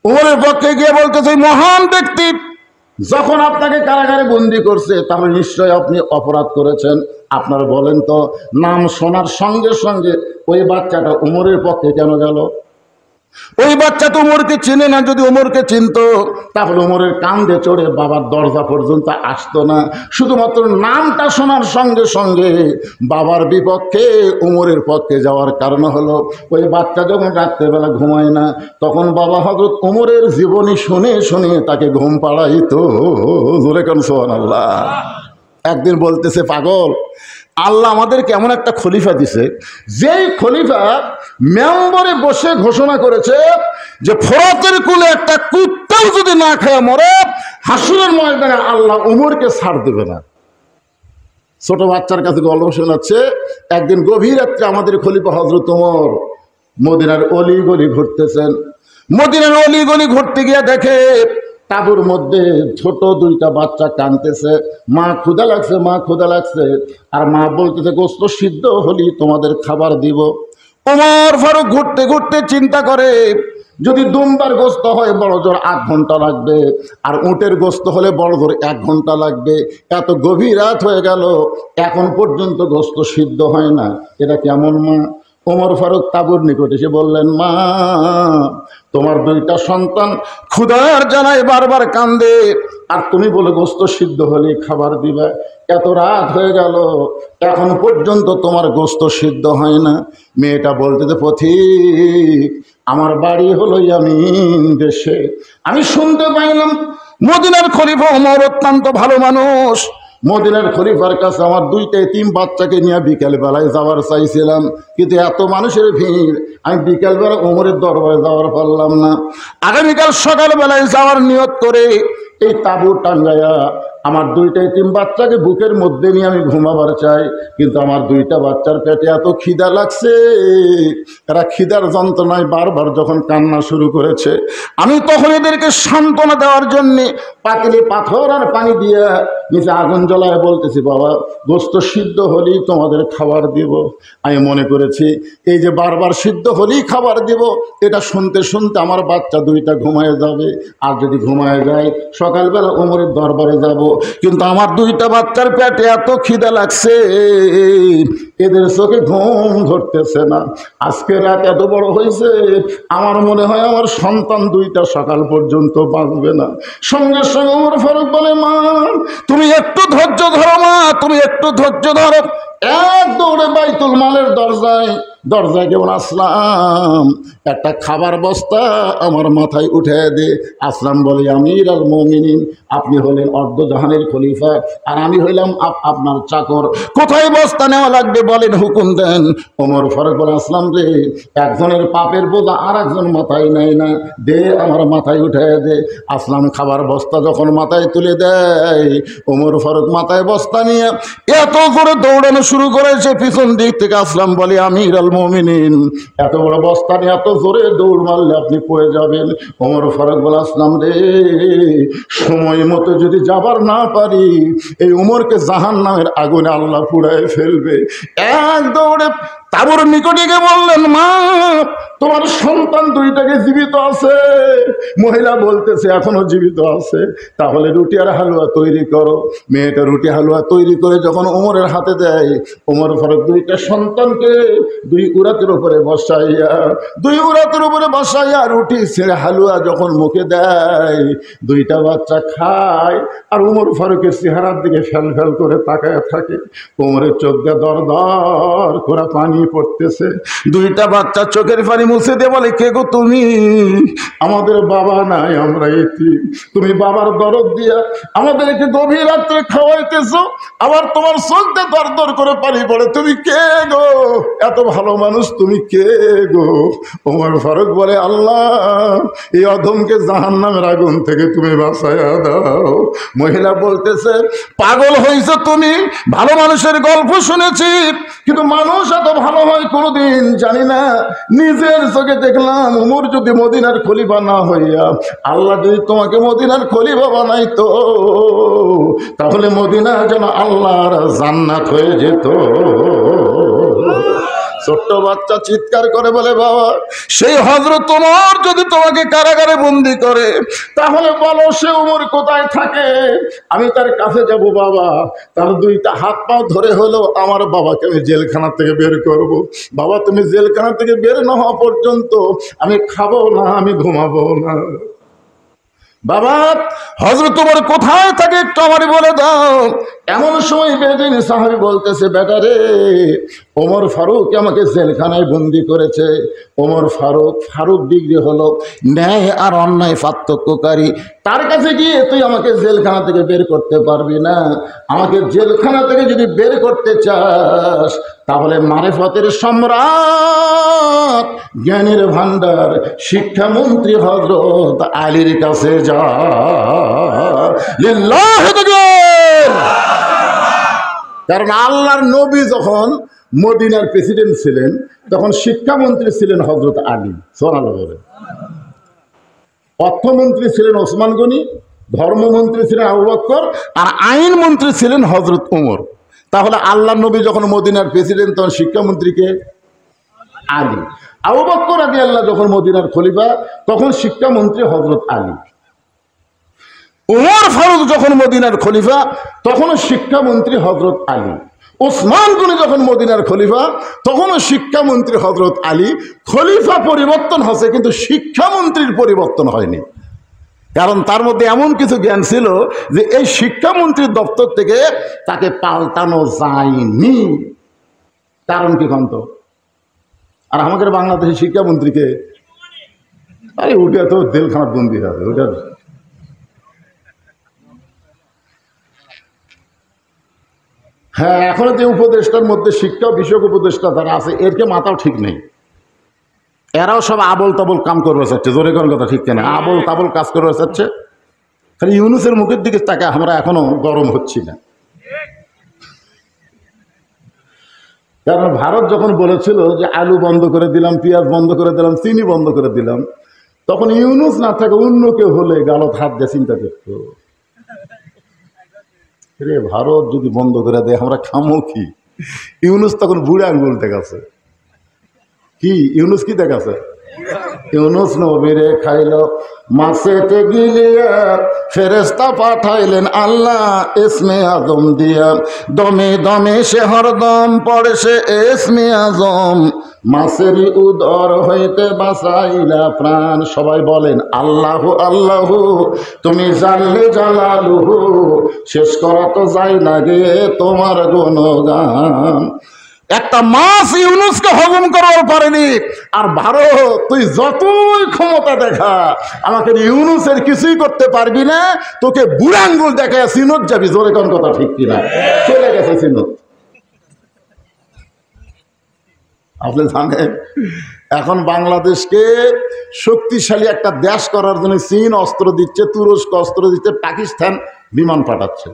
ওমরের পক্ষে গিয়ে বলতেছে, মহান ব্যক্তি যখন আপনাকে কারাগারে বন্দি করছে তাহলে নিশ্চয় আপনি অপরাধ করেছেন। আপনারা বলেন তো, নাম শোনার সঙ্গে সঙ্গে ওই বাচ্চাটা ওমরের পক্ষে কেন গেল? ওই বাচ্চা তো ওমরকে চিনে না, যদি ওমরকে চিনতো তাহলে ওমরের কান্দে চড়ে বাবার দরজা পর্যন্ত আসতো না। শুধুমাত্র নামটা শোনার সঙ্গে সঙ্গে বাবার বিপক্ষে ওমরের পক্ষে যাওয়ার কারণ হলো ওই বাচ্চা যখন রাত্রেবেলা ঘুমায় না, তখন বাবা হযরত ওমরের জীবনী শুনে শুনে তাকে ঘুম পাড়াইতো। জোরে কোন সুবহানাল্লাহ। একদিন বলতেছে, পাগল, আল্লাহ আমাদেরকে এমন একটা খলিফা দিছে, যেই খলিফা মেম্বরে বসে ঘোষণা করেছে যে ফোরাতের কুলে একটা কুত্তাও যদি না খায় মরে, হাসরের ময়দানে আল্লাহ ওমরকে ছাড় দেবে না। ছোট বাচ্চার কাছে গল্প শোনাচ্ছে, একদিন গভীর রাত্রে আমাদের খলিফা হযরত ওমর মদিনার অলি গলি ঘুরতেছেন। মদিনার অলি গলি ঘুরতে গিয়ে দেখে তাঁবুর মধ্যে ছোট দুইটা বাচ্চা কাঁদতেছে, মা ক্ষুধা লাগছে, মা ক্ষুধা লাগছে। আর মা বলতেছে, গোস্ত সিদ্ধ হলি তোমাদের খাবার দিব। ওমর ফারুক ঘুরতে ঘুরতে চিন্তা করে, যদি দুম্বার গোস্ত হয় বড় জোর 8 ঘন্টা লাগবে, আর উটের গোস্ত হলে বড় জোর 1 ঘন্টা লাগবে। এত গভীর রাত হয়ে গেল, এখন পর্যন্ত গোস্ত সিদ্ধ হয় না, এটা কেমন মা? ওমর ফারুক তাঁবুর নিকট এসে বললেন, মা, তোমার দুইটা সন্তান ক্ষুধার জ্বালায় বারবার কান্দে, আর তুমি বলে গোস্ত সিদ্ধ হলে খাবার দিবা। এত রাত হয়ে গেল, এখন পর্যন্ত তোমার গোস্ত সিদ্ধ হয় না। মেয়েটা বলতেছে, পথিক, আমার বাড়ি হলো ইয়ামিন দেশে। আমি শুনতে পাইলাম মদিনার খলিফা ওমর অত্যন্ত ভালো মানুষ। মদিনার খলিফার কাছে আমার 2টা এতিম বাচ্চাকে নিয়ে বিকেলবেলায় যাওয়ার চাইছিলাম, কিন্তু এত মানুষের ভিড়, আমি বিকেলবেলা ওমরের দরবারে যাওয়ার পারলাম না। আগামীকাল সকালবেলায় যাওয়ার নিয়ত করে এই তাঁবু টাঙ্গাইয়া আমার 2টা এতিম বাচ্চাকে বুকের মধ্যে নিয়ে আমি ঘুমাবার চাই, কিন্তু আমার 2টা বাচ্চার পেটে এত খিদা লাগছে, এরা খিদার যন্ত্রণায় বারবার যখন কান্না শুরু করেছে, আমি তখন এদেরকে সান্ত্বনা দেওয়ার জন্যে পাতিলে পাথর আর পানি দিয়ে নিচে আগুন জ্বলায় বলতেছি, বাবা, গোস্ত সিদ্ধ হলেই তোমাদের খাবার দিব। আমি মনে করেছি এই যে বারবার সিদ্ধ হলেই খাবার দিব, এটা শুনতে শুনতে আমার বাচ্চা 2টা ঘুমায় যাবে, আর যদি ঘুমায় যায় সকালবেলা ওমরের দরবারে যাব। কিন্তু আমার 2টা বাচ্চার পেটে এত খিদা লাগছে, এদের চোখে ঘুম ধরতেছে না। আজকে রাত এত বড় হয়েছে, আমার মনে হয় আমার সন্তান 2টা সকাল পর্যন্ত বাঁচবে না। সঙ্গে সঙ্গে ওমর ফারুক বলে, মা, তুমি একটু ধৈর্য ধরো, মা, তুমি একটু ধৈর্য ধরো। এক দৌড়ে বাইতুল মালের দরজায় কেমন আসলাম, একটা খাবার বস্তা আমার মাথায় উঠে দে। আসলাম বলে, আমির আল মুমিনিন, আপনি হলেন অর্ধজাহানের খলিফা, আর আমি হইলাম আপনার চাকর, কোথায় বস্তা নেওয়া লাগবে বলেন, হুকুম দেন। ওমর ফারুক বলে, আসলাম রে, একজনের পাপের বোঝা আর একজন মাথায় নেয় না, দে, আমার মাথায় উঠে দে। আসলাম খাবার বস্তা যখন মাথায় তুলে দেয়, ওমর ফারুক মাথায় বস্তা নিয়ে এত করে দৌড়ানো শুরু করেছে পিছন দিক থেকে। আসলাম বলে, আমির আল মুমিনিন, এত বড় বস্তা নিয়ে এত জোরে দৌড় মারলে আপনি পড়ে যাবেন। ওমর ফারুক বলে, আসলাম রে, সময় মতো যদি যাবার না পারি, এই উমরকে জাহান্নামের আগুনে আল্লাহ পুড়ায় ফেলবে। এক দৌড়ে তাঁবুর নিকটে গিয়ে বললেন, মা, তোমার সন্তান 2টাকে জীবিত আছে। মহিলা বলতেছে, এখনো জীবিত আছে। তাহলে রুটি আর হালুয়া তৈরি করো। মেয়েটা রুটি হালুয়া তৈরি করে যখন ওমরের হাতে দেয়, ওমর ফারুক 2টা সন্তানকে 2 উরাতের উপরে বসাইয়া রুটি ছেড়ে হালুয়া যখন মুখে দেয়, 2টা বাচ্চা খায়, আর ওমর ফারুকের চেহারার দিকে ফেল ফেল করে তাকায় থাকে। ওমরের চোখ দিয়ে দর দর করে পানি পড়তেছে। 2টা বাচ্চা চোখের পানি মুছে দিয়ে বলে, কে গো তুমি? আমাদের বাবা নাই, আমরা এতিম। তুমি বাবার দরদ দিয়া আমাদেরকে গভীর রাত্রে খাওয়াইতেছো, আবার তোমার চোখতে দর দর করে পানি পড়ে, তুমি কে গো? এত ভালো মানুষ, তুমি কে গো? ওমর ফারুক বলে, আল্লাহ, এই অধমকে জাহান্নামের আগুন থেকে তুমি বাঁচাইয়া দাও। মহিলা বলতেছে, পাগল হয়েছে তুমি? ভালো মানুষের গল্প শুনেছি, কিন্তু মানুষ এত ভালো হয় কোনোদিন জানি না। নিজের চোখে দেখলাম, ওমর যদি মদিনার খলিফা না হইয়া আল্লাহ যদি তোমাকে মদিনার খলিফা বানাইতো, তাহলে মদিনা যেন আল্লাহর জান্নাত হয়ে যেত। ছোট্ট বাচ্চা চিৎকার করে বলে, বাবা সেই হযরত ওমর যদি তোমাকে কারাগারে বন্দি করে তাহলে বলো সে ওমর কোথায় থাকে, আমি তার কাছে যাব। বাবা তার দুইটা হাত পা ধরে হলো আমার বাবাকে আমি জেলখানা থেকে বের করব। বাবা তুমি জেলখানা থেকে বের না হওয়া পর্যন্ত আমি খাবো না, আমি ঘুমাবো না। বাবা হযরত ওমর কোথায় থাকে একটু আমারে বলে দাও। এমন সময় বেদিন সাহাবী বলতেছে, বেটা রে, ওমর ফারুক আমাকে জেলখানায় বন্দি করেছে। ওমর ফারুক ডিগ্রি হলো ন্যায় আর অন্যায় পার্থক্যকারী, তার কাছে গিয়ে তুই আমাকে জেলখানা থেকে বের করতে পারবি না। আমাকে জেলখানা থেকে যদি বের করতে চাস তাহলে মারেফতের সম্রাট, জ্ঞানের ভান্ডার, শিক্ষামন্ত্রী হযরত আলীর কাছে যা। লিল্লাহি তাকবীর। কারণ আল্লাহর নবী যখন মদিনার প্রেসিডেন্ট ছিলেন তখন শিক্ষামন্ত্রী ছিলেন হযরত আলী, সুবহানাল্লাহ বলেন। অর্থমন্ত্রী ছিলেন ওসমান গনি, ধর্মমন্ত্রী ছিলেন আবু বকর, আর আইন মন্ত্রী ছিলেন হযরত ওমর। তাহলে আল্লাহর নবী যখন মদিনার প্রেসিডেন্ট তখন শিক্ষামন্ত্রীকে আলী। আবু বকর রাদিয়াল্লাহু যখন মদিনার খলিফা তখন শিক্ষামন্ত্রী হযরত আলী। ওমর ফারুক যখন মদিনার খলিফা তখনও শিক্ষামন্ত্রী হযরত আলী। ওসমান গনি যখন মদিনার খলিফা তখনও শিক্ষামন্ত্রী হযরত আলী। খলিফা পরিবর্তন হয়েছে কিন্তু শিক্ষামন্ত্রীর পরিবর্তন হয়নি, কারণ তার মধ্যে এমন কিছু জ্ঞান ছিল যে এই শিক্ষামন্ত্রীর দপ্তর থেকে তাকে পাল্টানো যায়নি। কারণ কি কন্ত? আর আমাদের বাংলাদেশের শিক্ষামন্ত্রীকে আরে ওটা তো জেলখানার বন্দী হবে ওটা। হ্যাঁ, এখনো যে উপদেষ্টার মধ্যে শিক্ষা বিষয়ক উপদেষ্টা যারা আছে এরকে মাথাও ঠিক নেই, এরাও সব আবল তাবল কাম করবে চাচ্ছে। জোরে কোন কথা ঠিক কেনা? আবল তাবল কাজ করবে চাচ্ছে। খালি ইউনূসের মুখের দিকে তাকে আমরা এখনো গরম হচ্ছি না। কারণ ভারত যখন বলেছিল যে আলু বন্ধ করে দিলাম, পেঁয়াজ বন্ধ করে দিলাম, চিনি বন্ধ করে দিলাম, তখন ইউনূস না থাকে অন্য কেউ হলে গালত হাত দিয়ে চিন্তা করত, রে ভারত যদি বন্ধ করে দেয় আমরা খামো কি? ইউনূস তখন বুড়ে আঙ্গুল দেখাচ্ছে। কি ইউনূস কি দেখাচ্ছে? ইউনূস নবীরে খাইল মাছেতে গিলিয়া, ফেরেশতা পাঠাইলেন আল্লাহ ইসমে আজম দিয়া, দমে দমে সে হরদম পড়ে সে ইসমে আজম, মাছেরই উদর হইতে বাঁচাইলা প্রাণ। সবাই বলেন আল্লাহু আল্লাহু, তুমি জানলে জালালুহু, শেষ করা তো যায় না গে তোমার গুণগান। একটা মাছ ইউনূসকে হজম করার পারেনি। আর ভারত তুই যতই ক্ষমতা দেখা আমাকে ইউনূসের কিছুই করতে পারবি না, তোকে বুড়া আঙ্গুল দেখায় সিনত যাবি। জোরে কোন কথা ঠিক কিনা? চলে গেছে সিনত। আপনি জানেন এখন বাংলাদেশকে শক্তিশালী একটা দেশ করার জন্য চীন অস্ত্র দিচ্ছে, তুরস্ক অস্ত্র দিচ্ছে, পাকিস্তান বিমান পাঠাচ্ছে।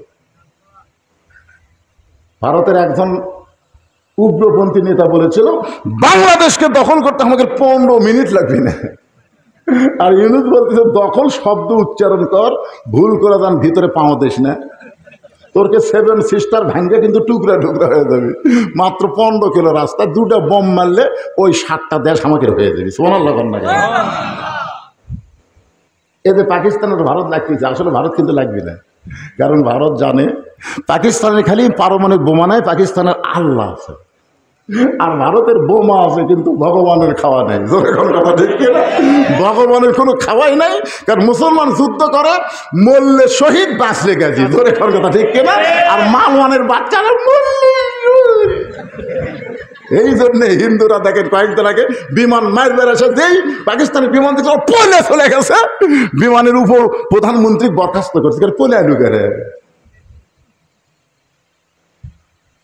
ভারতের একজন উগ্রপন্থী নেতা বলেছিল বাংলাদেশকে দখল করতে আমাকে 15 মিনিট লাগবে না। আর ইউনূস বলতেছে দখল শব্দ উচ্চারণ কর, ভুল করে যান ভিতরে পাও দেশ না, তোরকে 7 সিস্টার ভাঙ্গে কিন্তু টুকরা টুকরা হয়ে যাবে। মাত্র 15 কিলো রাস্তা, 2টা বোম মারলে ওই 7টা দেশ আমাকে হয়ে যাবে। সুবহানাল্লাহ না? এতে পাকিস্তানের ভারত লাগতেছে, আসলে ভারত কিন্তু লাগবে না। কারণ ভারত জানে পাকিস্তানের খালি পারমাণবিক বোমা নাই, পাকিস্তানের আল্লাহ আছে। আর ভারতের বোমা আছে কিন্তু ভগবানের খাওয়া নেই। কথা ঠিক কিনা? ভগবানের কোনো খাওয়াই নাই। কারণ মুসলমান যুদ্ধ করে মরলে শহীদ, বাঁচলে গেছি। ধরে কথা ঠিক কিনা? আর মালওয়ানের বাচ্চারা মরলে। এই জন্যে হিন্দুরা দেখেন কয়েকদিন আগে বিমান মার বেড়েছে, যেই পাকিস্তানের বিমান থেকে পলে চলে গেছে, বিমানের উপর প্রধানমন্ত্রী বরখাস্ত করছে, পলে ঢুকে।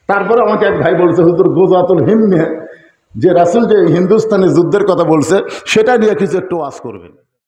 তারপরে আমাকে এক ভাই বলছে, হুজুর গোজাতুল হিন্দ যে রাসূল যে হিন্দুস্তানে যুদ্ধের কথা বলছে সেটা নিয়ে কিছু একটু ওয়াজ করবেন।